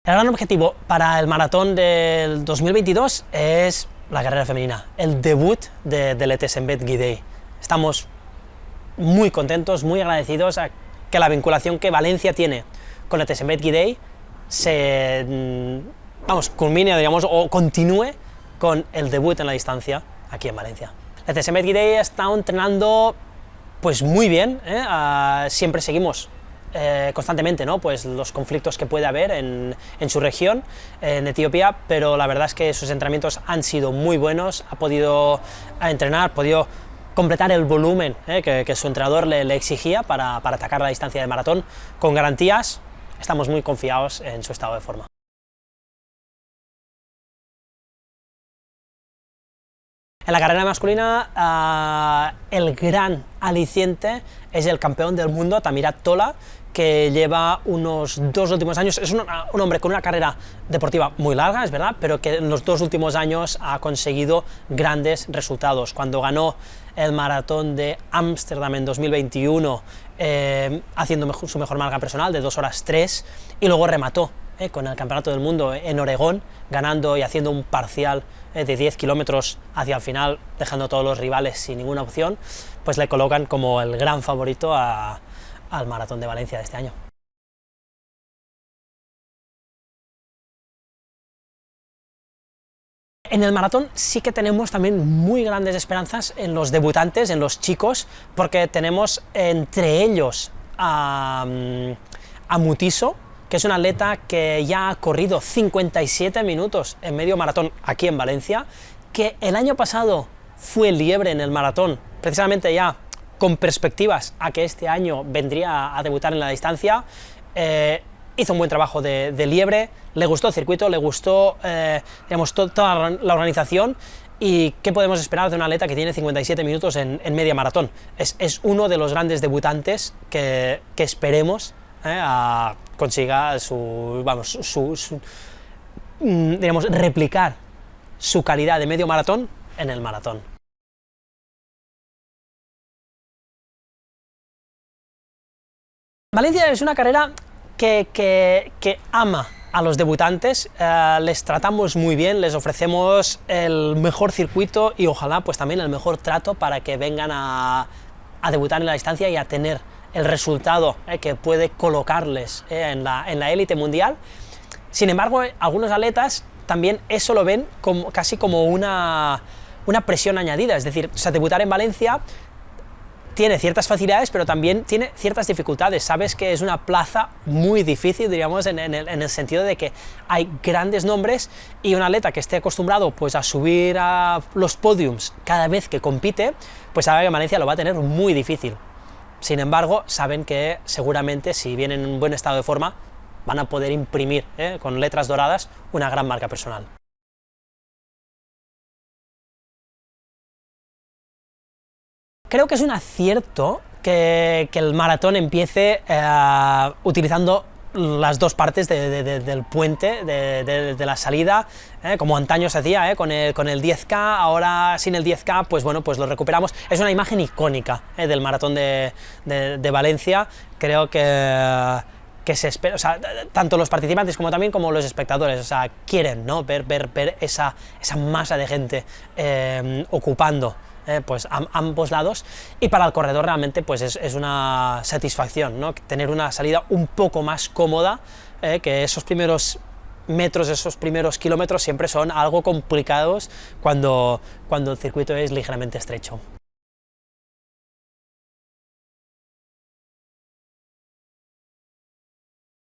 El gran objetivo para el maratón del 2022 es la carrera femenina, el debut del Etesembet Guidey. Estamos muy contentos, muy agradecidos a que la vinculación que Valencia tiene con el Etesembet Guidey culmine, digamos, o continúe con el debut en la distancia aquí en Valencia. El Etesembet Guidey ha estado entrenando pues muy bien, siempre seguimos constantemente, ¿no?, pues los conflictos que puede haber en su región, en Etiopía, pero la verdad es que sus entrenamientos han sido muy buenos, ha podido entrenar, ha podido completar el volumen que su entrenador le exigía para atacar la distancia de maratón con garantías. Estamos muy confiados en su estado de forma. En la carrera masculina, el gran aliciente es el campeón del mundo, Tamirat Tola, que lleva unos 2 últimos años, es un hombre con una carrera deportiva muy larga, es verdad, pero que en los 2 últimos años ha conseguido grandes resultados. Cuando ganó el maratón de Ámsterdam en 2021, haciendo su mejor marca personal de 2 horas 3, y luego remató con el Campeonato del Mundo en Oregón, ganando y haciendo un parcial de 10 kilómetros hacia el final, dejando a todos los rivales sin ninguna opción, pues le colocan como el gran favorito al Maratón de Valencia de este año. En el maratón sí que tenemos también muy grandes esperanzas en los debutantes, en los chicos, porque tenemos entre ellos a Mutiso, que es un atleta que ya ha corrido 57 minutos en medio maratón aquí en Valencia, que el año pasado fue liebre en el maratón, precisamente ya con perspectivas a que este año vendría a debutar en la distancia. Hizo un buen trabajo de liebre, le gustó el circuito, le gustó digamos, toda la organización. ¿Y qué podemos esperar de un atleta que tiene 57 minutos en media maratón? Es uno de los grandes debutantes que esperemos consiga digamos, replicar su calidad de medio maratón en el maratón. Valencia es una carrera que ama a los debutantes, les tratamos muy bien, les ofrecemos el mejor circuito y ojalá pues también el mejor trato para que vengan a debutar en la distancia y a tener el resultado que puede colocarles en la élite mundial. Sin embargo, algunos atletas también eso lo ven casi como una presión añadida, es decir, debutar en Valencia tiene ciertas facilidades, pero también tiene ciertas dificultades. Sabes que es una plaza muy difícil, diríamos, en el sentido de que hay grandes nombres y un atleta que esté acostumbrado pues a subir a los podiums cada vez que compite, pues sabe que en Valencia lo va a tener muy difícil. Sin embargo, saben que seguramente si vienen en un buen estado de forma van a poder imprimir con letras doradas una gran marca personal. Creo que es un acierto que el maratón empiece utilizando las dos partes del puente, de la salida, como antaño se hacía con el 10K, ahora sin el 10K, pues bueno, pues lo recuperamos. Es una imagen icónica del maratón de Valencia. Creo que se espera, o sea, tanto los participantes como también como los espectadores, o sea, quieren, ¿no?, ver esa masa de gente ocupando pues ambos lados, y para el corredor realmente pues es una satisfacción, ¿no?, tener una salida un poco más cómoda, que esos primeros metros, esos primeros kilómetros siempre son algo complicados cuando el circuito es ligeramente estrecho.